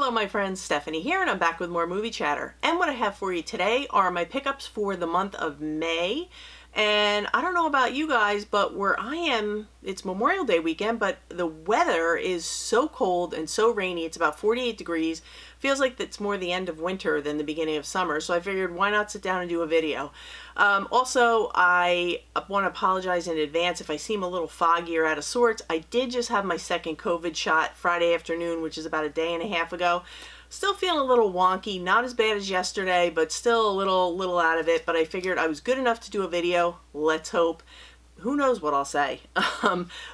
Hello my friends, Stephanie here, and I'm back with more movie chatter. And what I have for you today are my pickups for the month of May. And I don't know about you guys, but where I am, it's Memorial Day weekend, but the weather is so cold and so rainy. It's about 48 degrees. Feels like it's more the end of winter than the beginning of summer. So I figured, why not sit down and do a video? Also, I want to apologize in advance if I seem a little foggy or out of sorts. I did just have my second COVID shot Friday afternoon, which is about a day and a half ago. Still feeling a little wonky, not as bad as yesterday, but still a little out of it. But I figured I was good enough to do a video. Let's hope. Who knows what I'll say.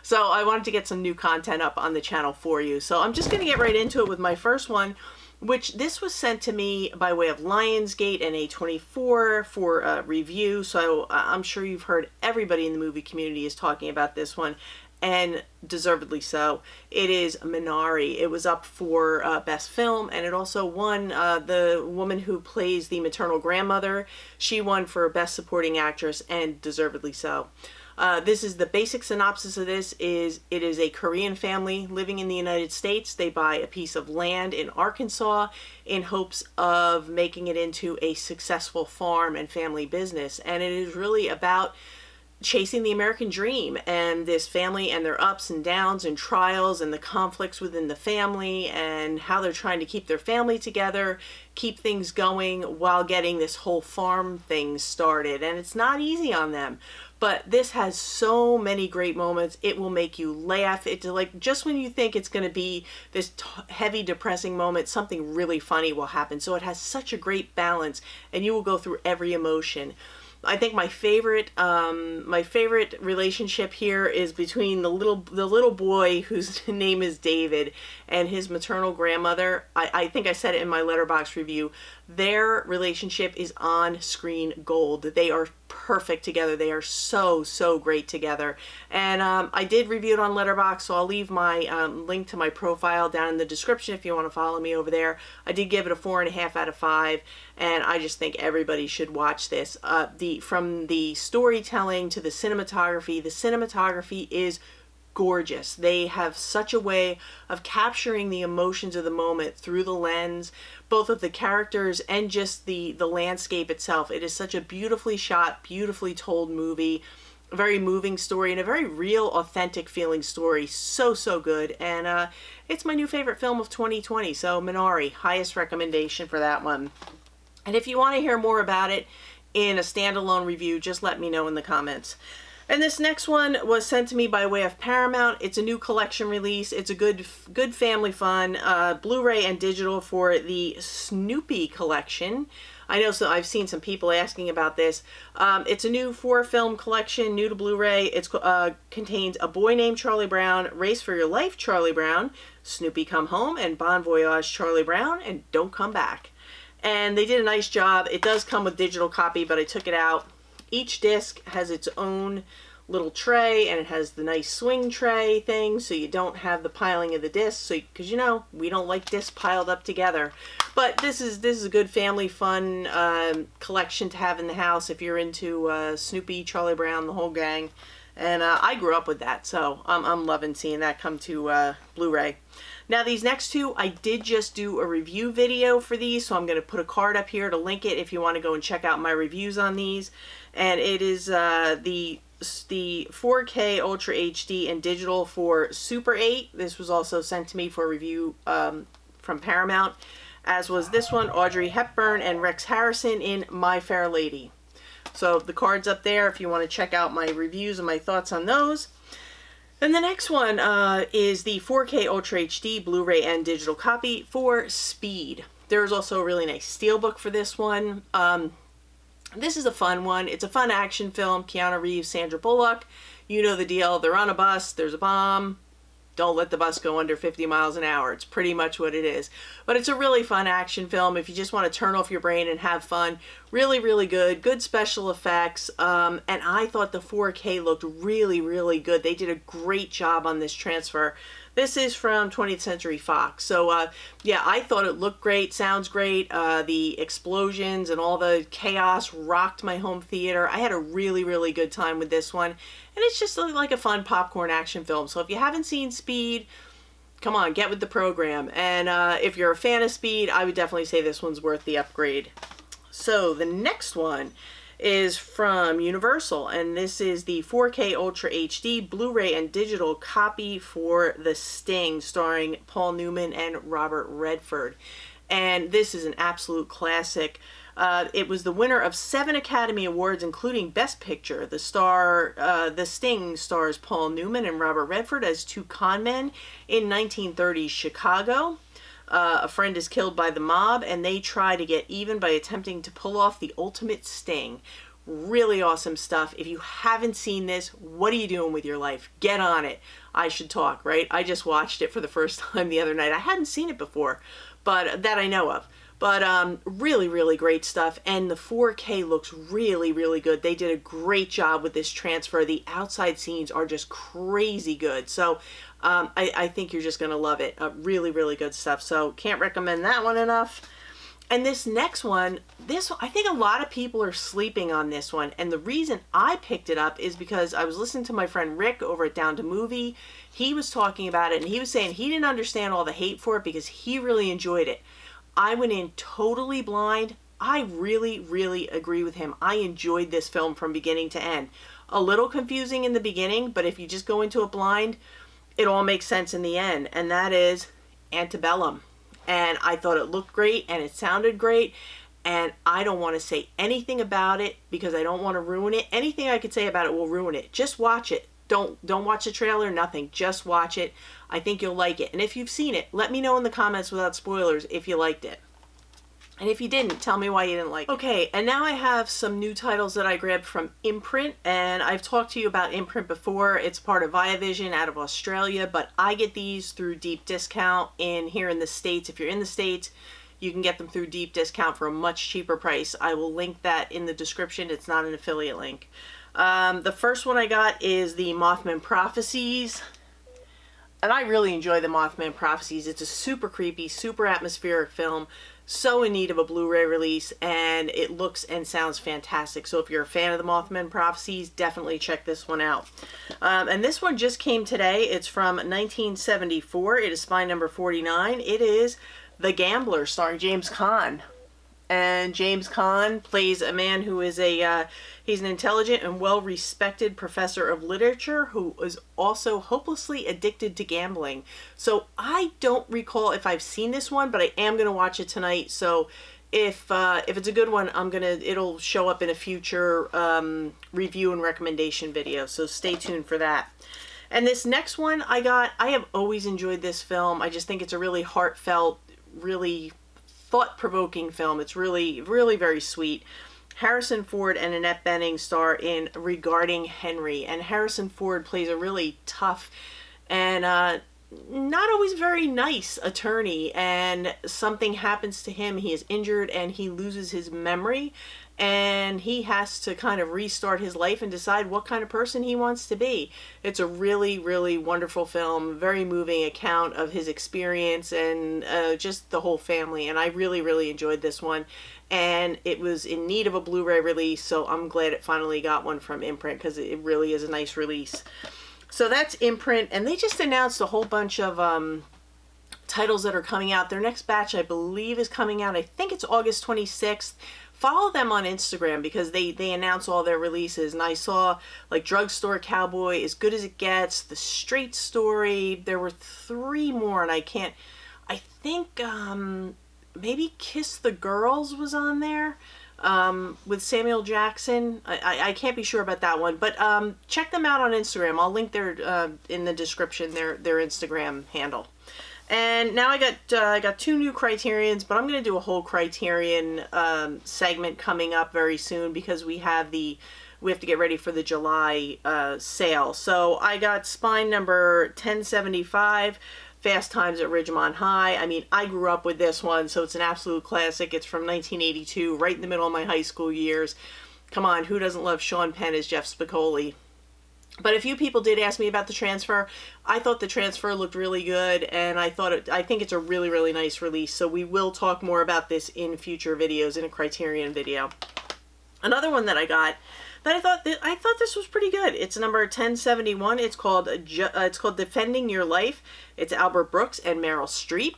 So I wanted to get some new content up on the channel for you. So I'm just going to get right into it with my first one, which this was sent to me by way of Lionsgate and A24 for a review. So I'm sure you've heard everybody in the movie community is talking about this one, and deservedly so. It is Minari. It was up for Best Film, and it also won the woman who plays the maternal grandmother. She won for Best Supporting Actress, and deservedly so. This is the basic synopsis of this is it is a Korean family living in the United States. They buy a piece of land in Arkansas in hopes of making it into a successful farm and family business. And it is really about chasing the American dream and this family and their ups and downs and trials and the conflicts within the family and how they're trying to keep their family together, keep things going while getting this whole farm thing started. And it's not easy on them. But this has so many great moments. It will make you laugh. It's like just when you think it's going to be this heavy, depressing moment, something really funny will happen. So it has such a great balance, and you will go through every emotion. I think my favorite relationship here is between the little boy whose name is David and his maternal grandmother. I think I said it in my Letterboxd review. Their relationship is on-screen gold. They are perfect together. They are so great together. And I did review it on Letterboxd, so I'll leave my link to my profile down in the description if you want to follow me over there. I did give it a 4.5 out of 5, and I just think everybody should watch this. From the storytelling to the cinematography is gorgeous. They have such a way of capturing the emotions of the moment through the lens, both of the characters and just the landscape itself. It is such a beautifully shot, beautifully told movie, a very moving story, and a very real, authentic feeling story. So good. And it's my new favorite film of 2020. So Minari, highest recommendation for that one. And if you want to hear more about it in a standalone review, just let me know in the comments. And this next one was sent to me by way of Paramount. It's a new collection release. It's a good family fun, Blu-ray and digital for the Snoopy collection. I know, so I've seen some people asking about this. It's a new 4-film collection, new to Blu-ray. It contains A Boy Named Charlie Brown, Race for Your Life, Charlie Brown, Snoopy Come Home, and Bon Voyage, Charlie Brown, and Don't Come Back. And they did a nice job. It does come with digital copy, but I took it out. Each disc has its own little tray, and it has the nice swing tray thing, so you don't have the piling of the discs. So, because you know we don't like discs piled up together. But this is a good family fun collection to have in the house if you're into Snoopy, Charlie Brown, the whole gang. And I grew up with that, so I'm loving seeing that come to Blu-ray. Now these next two, I did just do a review video for these, so I'm going to put a card up here to link it if you want to go and check out my reviews on these. And it is the 4K Ultra HD and digital for Super 8. This was also sent to me for review from Paramount, as was this one, Audrey Hepburn and Rex Harrison in My Fair Lady. So the card's up there if you want to check out my reviews and my thoughts on those. And the next one is the 4K Ultra HD Blu-ray and digital copy for Speed. There's also a really nice steelbook for this one. This is a fun one. It's a fun action film. Keanu Reeves, Sandra Bullock. You know the deal. They're on a bus. There's a bomb. Don't let the bus go under 50 miles an hour. It's pretty much what it is. But it's a really fun action film if you just want to turn off your brain and have fun. Really good. Good special effects. And I thought the 4K looked really good. They did a great job on this transfer. This is from 20th Century Fox. So, yeah, I thought it looked great, sounds great. The explosions and all the chaos rocked my home theater. I had a really good time with this one. And it's just like a fun popcorn action film. So if you haven't seen Speed, come on, get with the program. And if you're a fan of speed, I would definitely say this one's worth the upgrade. So the next one is from Universal, and this is the 4K Ultra HD Blu-ray and digital copy for The Sting, starring Paul Newman and Robert Redford. And this is an absolute classic. It was the winner of 7 Academy Awards, including Best Picture. The Sting stars Paul Newman and Robert Redford as two con men in 1930s Chicago. A friend is killed by the mob, and they try to get even by attempting to pull off the ultimate sting. Really awesome stuff. If you haven't seen this, what are you doing with your life? Get on it. I should talk, right? I just watched it for the first time the other night. I hadn't seen it before, but that I know of. But really, really great stuff. And the 4K looks really, really good. They did a great job with this transfer. The outside scenes are just crazy good. So I think you're just going to love it. Really, really good stuff. So can't recommend that one enough. And this next one, I think a lot of people are sleeping on this one. And the reason I picked it up is because I was listening to my friend Rick over at Down to Movie. He was talking about it, and he was saying he didn't understand all the hate for it because he really enjoyed it. I went in totally blind. I really, really agree with him. I enjoyed this film from beginning to end. A little confusing in the beginning, but if you just go into it blind, it all makes sense in the end. And that is Antebellum. And I thought it looked great and it sounded great. And I don't want to say anything about it because I don't want to ruin it. Anything I could say about it will ruin it. Just watch it. Don't watch the trailer, nothing. Just watch it. I think you'll like it. And if you've seen it, let me know in the comments without spoilers if you liked it. And if you didn't, tell me why you didn't like it. Okay, and now I have some new titles that I grabbed from Imprint. And I've talked to you about Imprint before. It's part of Viavision out of Australia. But I get these through deep discount here in the States. If you're in the States, you can get them through deep discount for a much cheaper price. I will link that in the description. It's not an affiliate link. The first one I got is the Mothman Prophecies. And I really enjoy the Mothman Prophecies. It's a super creepy, super atmospheric film. So in need of a Blu-ray release, and it looks and sounds fantastic. So if you're a fan of the Mothman Prophecies, definitely check this one out. And this one just came today. It's from 1974. It is spine number 49. It is The Gambler, starring James Caan. And James Caan plays a man who is he's an intelligent and well-respected professor of literature who is also hopelessly addicted to gambling. So I don't recall if I've seen this one, but I am going to watch it tonight. So if it's a good one, it'll show up in a future review and recommendation video. So stay tuned for that. And this next one I have always enjoyed this film. I just think it's a really heartfelt, really thought-provoking film. It's really, really very sweet. Harrison Ford and Annette Bening star in Regarding Henry, and Harrison Ford plays a really tough and not always very nice attorney, and something happens to him. He is injured and he loses his memory, and he has to kind of restart his life and decide what kind of person he wants to be. It's a really, really wonderful film, very moving account of his experience and just the whole family, and I really, really enjoyed this one. And it was in need of a Blu-ray release, so I'm glad it finally got one from Imprint because it really is a nice release. So that's Imprint, and they just announced a whole bunch of titles that are coming out. Their next batch, I believe, is coming out. I think it's August 26th. Follow them on Instagram because they announce all their releases. And I saw like Drugstore Cowboy, As Good as It Gets, The Straight Story. There were 3 more, and I think maybe Kiss the Girls was on there with Samuel Jackson. I can't be sure about that one, but check them out on Instagram. I'll link their in the description their Instagram handle. And now I got 2 new Criterions, but I'm going to do a whole Criterion segment coming up very soon because we have to get ready for the July sale. So I got spine number 1075. Fast Times at Ridgemont High. I mean, I grew up with this one, so it's an absolute classic. It's from 1982, right in the middle of my high school years. Come on, who doesn't love Sean Penn as Jeff Spicoli? But a few people did ask me about the transfer. I thought the transfer looked really good, and I think it's a really, really nice release. So we will talk more about this in future videos, in a Criterion video. Another one that I got that I thought this was pretty good. It's number 1071. It's called Defending Your Life. It's Albert Brooks and Meryl Streep.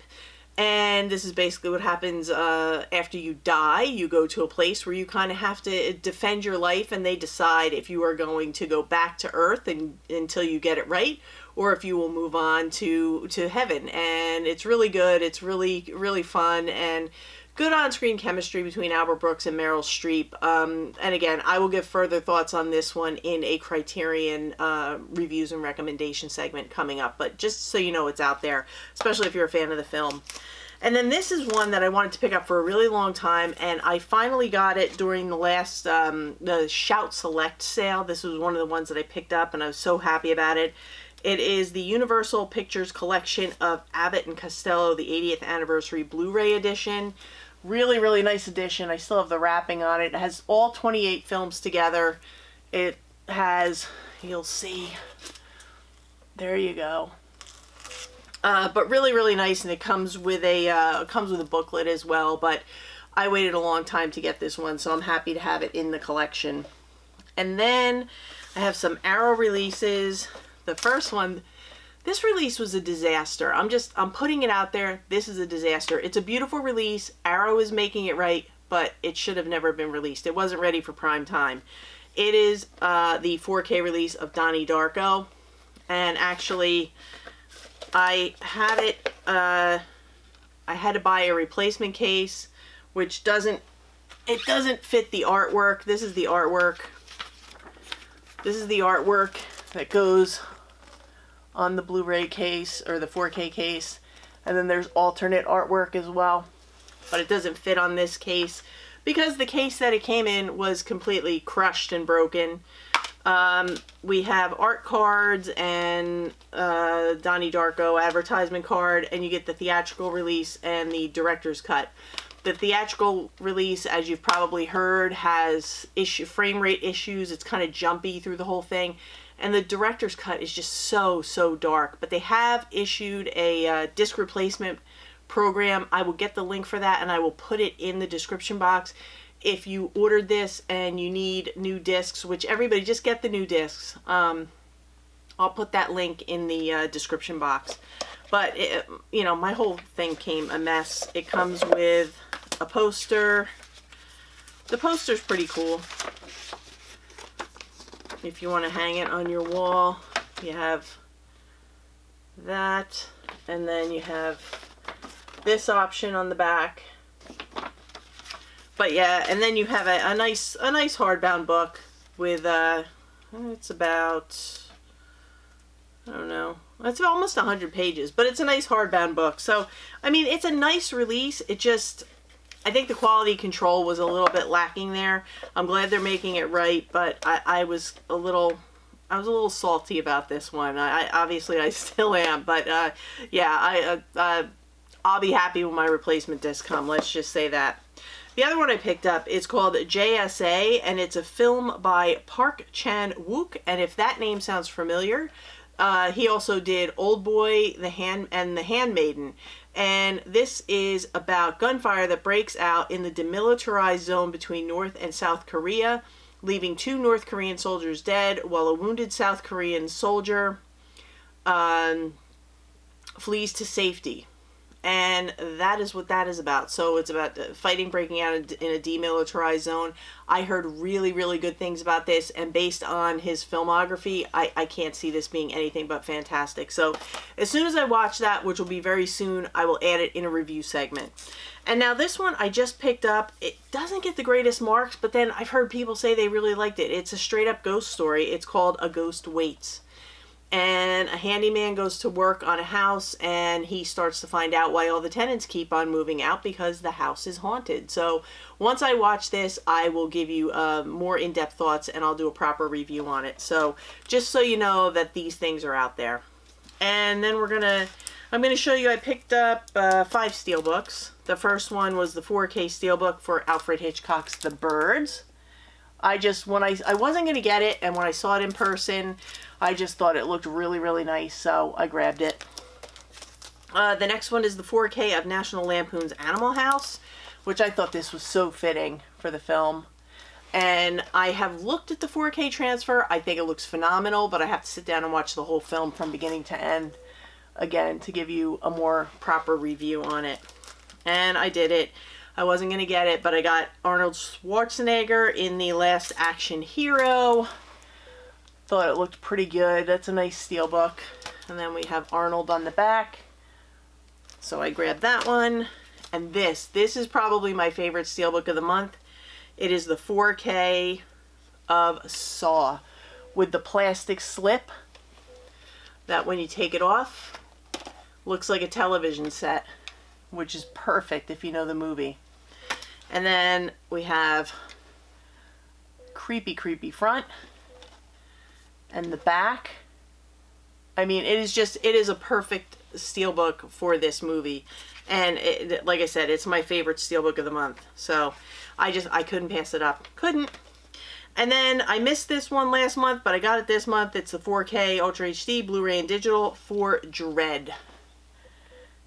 And this is basically what happens after you die. You go to a place where you kind of have to defend your life, and they decide if you are going to go back to Earth until you get it right, or if you will move on to heaven. And it's really good. It's really, really fun, and good on-screen chemistry between Albert Brooks and Meryl Streep. And again, I will give further thoughts on this one in a Criterion reviews and recommendation segment coming up. But just so you know, it's out there, especially if you're a fan of the film. And then this is one that I wanted to pick up for a really long time, and I finally got it during the last the Shout Select sale. This was one of the ones that I picked up, and I was so happy about it. It is the Universal Pictures collection of Abbott and Costello, the 80th anniversary Blu-ray edition. Really, really nice edition. I still have the wrapping on it. It has all 28 films together. It has, you'll see, there you go. But really, really nice, and it comes with a booklet as well. But I waited a long time to get this one, so I'm happy to have it in the collection. And then I have some Arrow releases. The first one, this release was a disaster. I'm putting it out there. This is a disaster. It's a beautiful release. Arrow is making it right, but it should have never been released. It wasn't ready for prime time. It is the 4K release of Donnie Darko, and actually, I had it. I had to buy a replacement case, which doesn't fit the artwork. This is the artwork. This is the artwork that goes on the Blu-ray case or the 4K case, and then there's alternate artwork as well, but it doesn't fit on this case because the case that it came in was completely crushed and broken. We have art cards and Donnie Darko advertisement card, and you get the theatrical release and the director's cut. The theatrical release, as you've probably heard, has frame rate issues. It's kind of jumpy through the whole thing. And the director's cut is just so, so dark. But they have issued a disc replacement program. I will get the link for that, and I will put it in the description box. If you ordered this and you need new discs, which everybody, just get the new discs. I'll put that link in the description box. But, you know, my whole thing came a mess. It comes with a poster. The poster's pretty cool. If you want to hang it on your wall, you have that. And then you have this option on the back. But yeah, and then you have a nice hardbound book with it's about, I don't know, it's almost 100 pages, but it's a nice hardbound book. So I mean, it's a nice release. It just, I think the quality control was a little bit lacking there. I'm glad they're making it right, but I was a little salty about this one. I obviously I still am, but yeah, I'll be happy when my replacement disc come. Let's just say that. The other one I picked up is called JSA, and it's a film by Park Chan-wook, and if that name sounds familiar, he also did Old Boy, The Handmaiden, and this is about gunfire that breaks out in the demilitarized zone between North and South Korea, leaving 2 North Korean soldiers dead, while a wounded South Korean soldier flees to safety. And that is what that is about. So it's about fighting breaking out in a demilitarized zone. I heard really, really good things about this. And based on his filmography, I can't see this being anything but fantastic. So as soon as I watch that, which will be very soon, I will add it in a review segment. And now this one I just picked up. It doesn't get the greatest marks, but then I've heard people say they really liked it. It's a straight up ghost story. It's called A Ghost Waits. And a handyman goes to work on a house, and he starts to find out why all the tenants keep on moving out, because the house is haunted. So once I watch this, I will give you more in-depth thoughts, and I'll do a proper review on it. So just so you know that these things are out there. And then I'm gonna show you, I picked up 5 Steelbooks. The first one was the 4K Steelbook for Alfred Hitchcock's The Birds. I wasn't going to get it, and when I saw it in person, I just thought it looked really, really nice, so I grabbed it. The next one is the 4K of National Lampoon's Animal House, which I thought this was so fitting for the film. And I have looked at the 4K transfer. I think it looks phenomenal, but I have to sit down and watch the whole film from beginning to end again to give you a more proper review on it. And I did it. I wasn't going to get it, but I got Arnold Schwarzenegger in The Last Action Hero. Thought it looked pretty good. That's a nice steelbook. And then we have Arnold on the back. So I grabbed that one. And this is probably my favorite steelbook of the month. It is the 4K of Saw with the plastic slip that when you take it off, looks like a television set, which is perfect if you know the movie. And then we have creepy front and the back. I mean, it is a perfect steelbook for this movie. And like I said, it's my favorite steelbook of the month. So I couldn't pass it up. Couldn't. And then I missed this one last month, but I got it this month. It's the 4K Ultra HD Blu-ray and digital for Dread.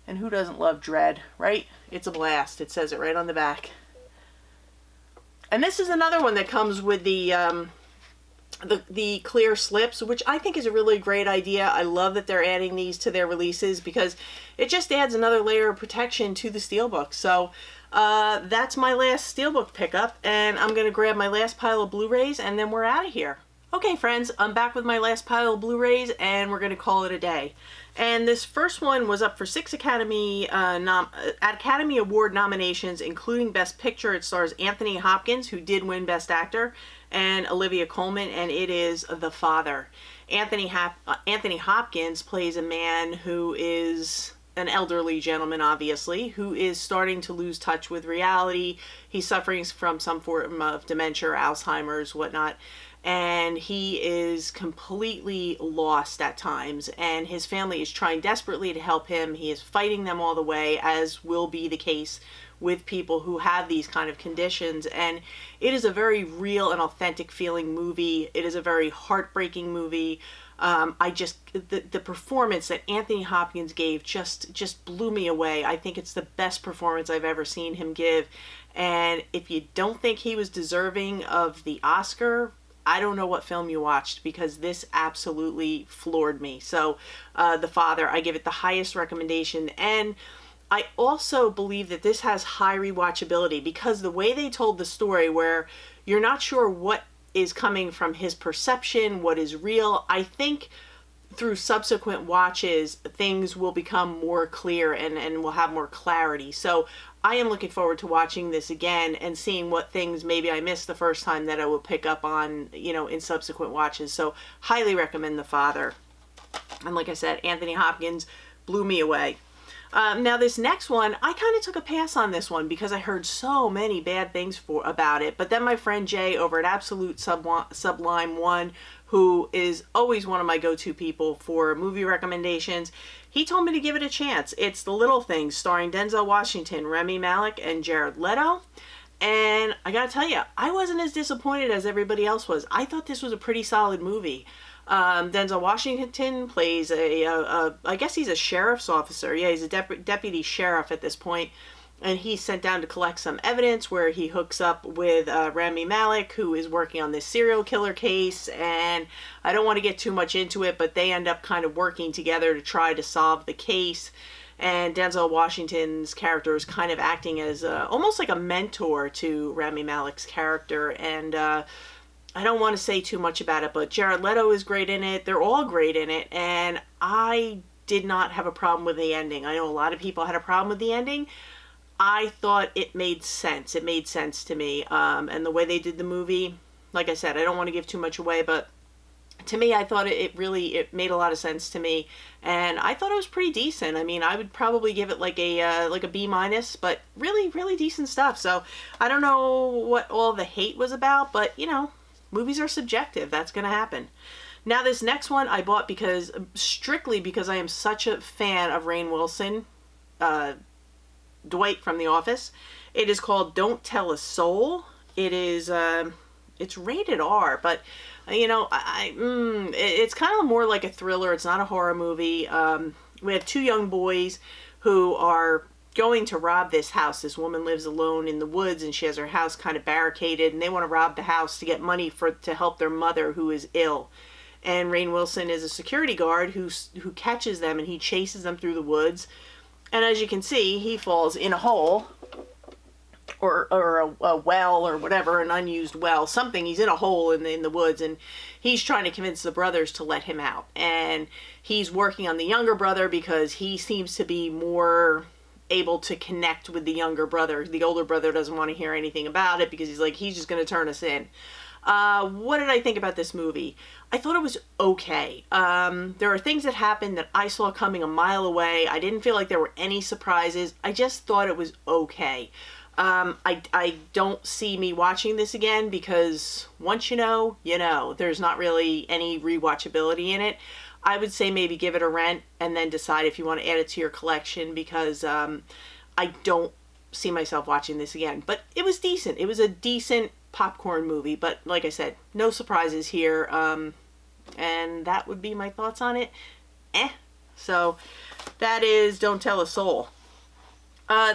And who doesn't love Dread, right? It's a blast. It says it right on the back. And this is another one that comes with the clear slips, which I think is a really great idea. I love that they're adding these to their releases because it just adds another layer of protection to the steelbook. So that's my last steelbook pickup, and I'm going to grab my last pile of Blu-rays, and then we're out of here. Okay, friends, I'm back with my last pile of Blu-rays, and we're going to call it a day. And this first one was up for 6 Academy Award nominations, including Best Picture. It stars Anthony Hopkins, who did win Best Actor, and Olivia Colman, and it is The Father. Anthony Hopkins plays a man who is an elderly gentleman, obviously, who is starting to lose touch with reality. He's suffering from some form of dementia, Alzheimer's, whatnot, and he is completely lost at times, and his family is trying desperately to help him. He is fighting them all the way, as will be the case with people who have these kind of conditions. And it is a very real and authentic feeling movie. It is a very heartbreaking movie. The performance that Anthony Hopkins gave just blew me away. I think it's the best performance I've ever seen him give. And if you don't think he was deserving of the Oscar, I don't know what film you watched, because this absolutely floored me. So, The Father, I give it the highest recommendation. And I also believe that this has high rewatchability, because the way they told the story, where you're not sure what is coming from his perception, what is real, I think through subsequent watches, things will become more clear and we'll have more clarity. So I am looking forward to watching this again and seeing what things maybe I missed the first time that I will pick up on, in subsequent watches. So highly recommend The Father. And like I said, Anthony Hopkins blew me away. Now this next one, I kind of took a pass on this one because I heard so many bad things about it. But then my friend Jay over at Absolute Sublime One, who is always one of my go-to people for movie recommendations, he told me to give it a chance. It's The Little Things, starring Denzel Washington, Rami Malek, and Jared Leto. And I gotta tell you, I wasn't as disappointed as everybody else was. I thought this was a pretty solid movie. Denzel Washington plays I guess he's a sheriff's officer. Yeah, he's a deputy sheriff at this point. And he's sent down to collect some evidence, where he hooks up with Rami Malek, who is working on this serial killer case. And I don't want to get too much into it, but they end up kind of working together to try to solve the case. And Denzel Washington's character is kind of acting as almost like a mentor to Rami Malek's character. And I don't want to say too much about it, but Jared Leto is great in it. They're all great in it. And I did not have a problem with the ending. I know a lot of people had a problem with the ending. I thought it made sense. It made sense to me. And the way they did the movie, like I said, I don't want to give too much away, but to me, I thought it made a lot of sense to me. And I thought it was pretty decent. I mean, I would probably give it like a B-, but really, really decent stuff. So I don't know what all the hate was about, but movies are subjective. That's going to happen. Now, this next one I bought strictly because I am such a fan of Rainn Wilson, Dwight from The Office. It is called Don't Tell a Soul. It is, it's rated R, but, it's kind of more like a thriller. It's not a horror movie. We have two young boys who are going to rob this house. This woman lives alone in the woods, and she has her house kind of barricaded, and they want to rob the house to get money to help their mother who is ill. And Rainn Wilson is a security guard who catches them, and he chases them through the woods. And as you can see, he falls in a hole, or a well, or whatever, an unused well, something. He's in a hole in the woods, and he's trying to convince the brothers to let him out. And he's working on the younger brother because he seems to be more able to connect with the younger brother. The older brother doesn't want to hear anything about it because he's like, he's just going to turn us in. What did I think about this movie? I thought it was okay. There are things that happened that I saw coming a mile away. I didn't feel like there were any surprises. I just thought it was okay. I don't see me watching this again because once you know, you know. There's not really any rewatchability in it. I would say maybe give it a rent and then decide if you want to add it to your collection, because I don't see myself watching this again. But it was decent. It was a decent popcorn movie, but like I said, no surprises here. And that would be my thoughts on it. So that is Don't Tell a Soul.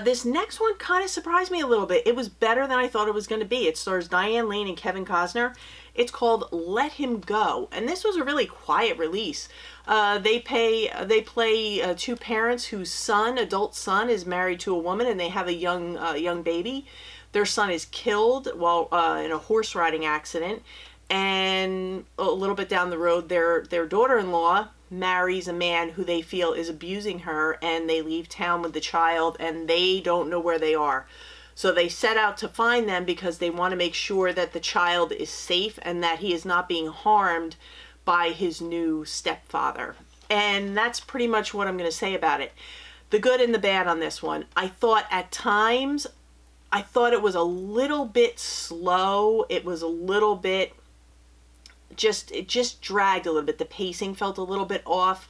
This next one kind of surprised me a little bit. It was better than I thought it was going to be. It stars Diane Lane and Kevin Costner. It's called Let Him Go, and this was a really quiet release. They play two parents whose adult son, is married to a woman, and they have a young baby. Their son is killed while in a horse riding accident, and a little bit down the road, their daughter-in-law marries a man who they feel is abusing her, and they leave town with the child, and they don't know where they are. So they set out to find them because they want to make sure that the child is safe and that he is not being harmed by his new stepfather. And that's pretty much what I'm going to say about it. The good and the bad on this one. I thought at times, it was a little bit slow. It was a little bit, it just dragged a little bit. The pacing felt a little bit off.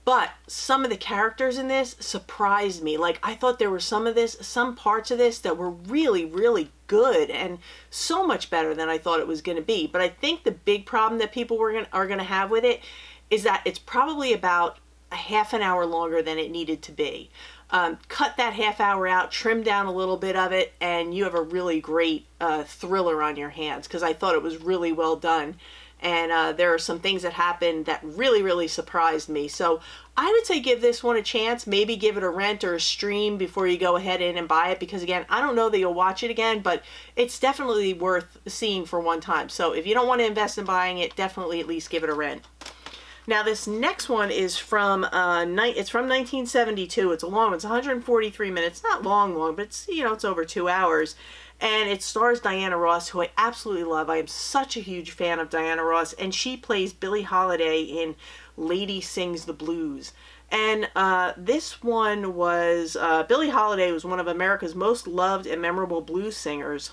But some of the characters in this surprised me. Like, I thought there were some parts of this that were really, really good and so much better than I thought it was going to be. But I think the big problem that people are going to have with it is that it's probably about a half an hour longer than it needed to be. Cut that half hour out, trim down a little bit of it, and you have a really great thriller on your hands, because I thought it was really well done. And there are some things that happened that really, really surprised me. So I would say give this one a chance. Maybe give it a rent or a stream before you go ahead and buy it. Because again, I don't know that you'll watch it again, but it's definitely worth seeing for one time. So if you don't want to invest in buying it, definitely at least give it a rent. Now this next one is from it's from 1972. It's a long one. It's 143 minutes. Not long, but it's, it's over 2 hours. And it stars Diana Ross, who I absolutely love. I am such a huge fan of Diana Ross, and she plays Billie Holiday in Lady Sings the Blues. And this one was, Billie Holiday was one of America's most loved and memorable blues singers.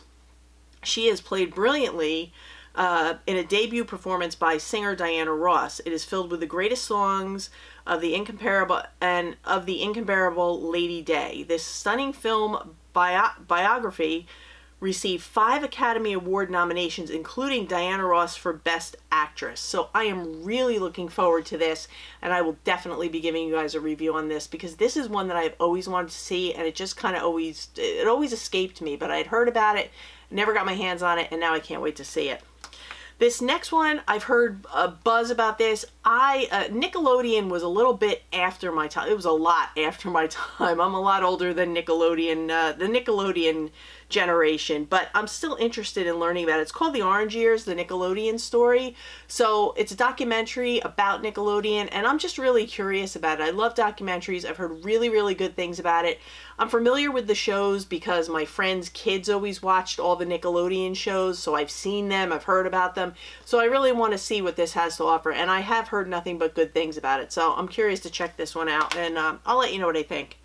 She is played brilliantly in a debut performance by singer Diana Ross. It is filled with the greatest songs of the incomparable Lady Day. This stunning film biography received 5 Academy Award nominations, including Diana Ross for Best Actress. So I am really looking forward to this, and I will definitely be giving you guys a review on this, because this is one that I've always wanted to see, and it just kind of always escaped me, but I'd heard about it, never got my hands on it, and now I can't wait to see it. This next one, I've heard a buzz about this. Nickelodeon was a little bit after my time. It was a lot after my time. I'm a lot older than Nickelodeon, the Nickelodeon generation, but I'm still interested in learning about it. It's called The Orange Years, the Nickelodeon story. So it's a documentary about Nickelodeon, and I'm just really curious about it. I love documentaries. I've heard really, really good things about it. I'm familiar with the shows because my friends' kids always watched all the Nickelodeon shows, so I've seen them, I've heard about them. So I really want to see what this has to offer, and I have heard nothing but good things about it. So I'm curious to check this one out, and I'll let you know what I think.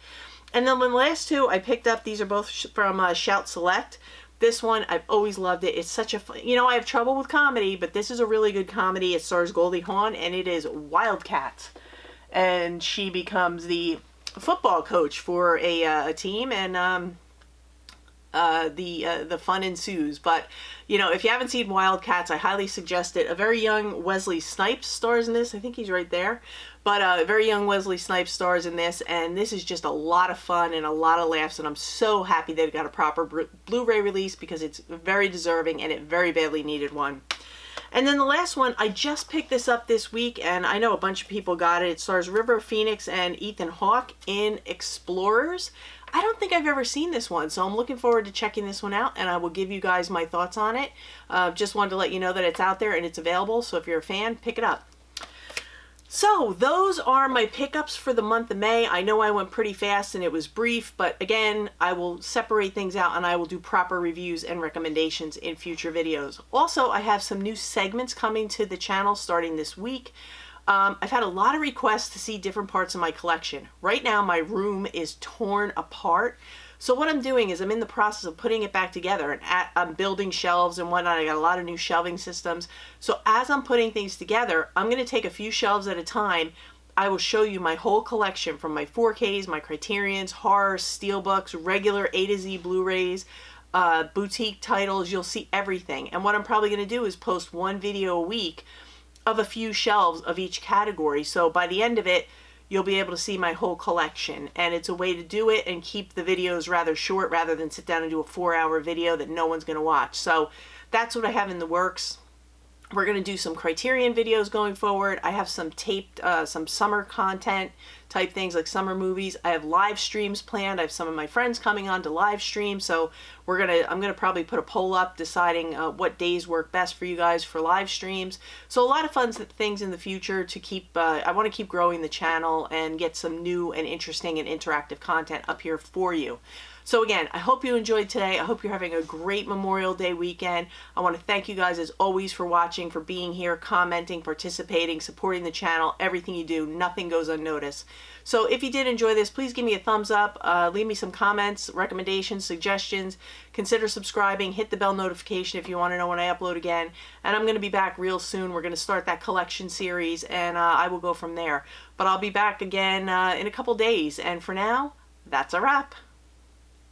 And then the last two I picked up, these are both from Shout Select. This one, I've always loved it. It's such a fun, I have trouble with comedy, but this is a really good comedy. It stars Goldie Hawn, and it is Wildcats. And she becomes the football coach for a team, and the fun ensues. But you know, if you haven't seen Wildcats, I highly suggest it. A very young Wesley Snipes stars in this. I think he's right there. But a very young Wesley Snipes stars in this, and this is just a lot of fun and a lot of laughs, and I'm so happy they've got a proper Blu-ray release because it's very deserving and it very badly needed one. And then the last one, I just picked this up this week, and I know a bunch of people got it. It stars River Phoenix and Ethan Hawke in Explorers. I don't think I've ever seen this one, so I'm looking forward to checking this one out, and I will give you guys my thoughts on it. Just wanted to let you know that it's out there and it's available, so if you're a fan, pick it up. So those are my pickups for the month of May. I know I went pretty fast and it was brief, but again, I will separate things out and I will do proper reviews and recommendations in future videos. Also, I have some new segments coming to the channel starting this week. I've had a lot of requests to see different parts of my collection. Right now, my room is torn apart. So what I'm doing is I'm in the process of putting it back together, and I'm building shelves and whatnot. I got a lot of new shelving systems. So as I'm putting things together, I'm going to take a few shelves at a time. I will show you my whole collection from my 4Ks, my Criterions, horror, Steelbooks, regular A to Z Blu-rays, boutique titles. You'll see everything. And what I'm probably going to do is post one video a week of a few shelves of each category. So by the end of it, you'll be able to see my whole collection, and it's a way to do it and keep the videos rather short rather than sit down and do a 4-hour video that no one's going to watch. So that's what I have in the works. We're going to do some Criterion videos going forward. I have some taped, some summer content type things like summer movies. I have live streams planned. I have some of my friends coming on to live stream. So I'm gonna probably put a poll up deciding what days work best for you guys for live streams. So a lot of fun things in the future to keep, I want to keep growing the channel and get some new and interesting and interactive content up here for you. So again, I hope you enjoyed today. I hope you're having a great Memorial Day weekend. I want to thank you guys as always for watching, for being here, commenting, participating, supporting the channel, everything you do. Nothing goes unnoticed. So if you did enjoy this, please give me a thumbs up, leave me some comments, recommendations, suggestions, consider subscribing, hit the bell notification if you want to know when I upload again. And I'm going to be back real soon. We're going to start that collection series, and I will go from there. But I'll be back again in a couple days. And for now, that's a wrap.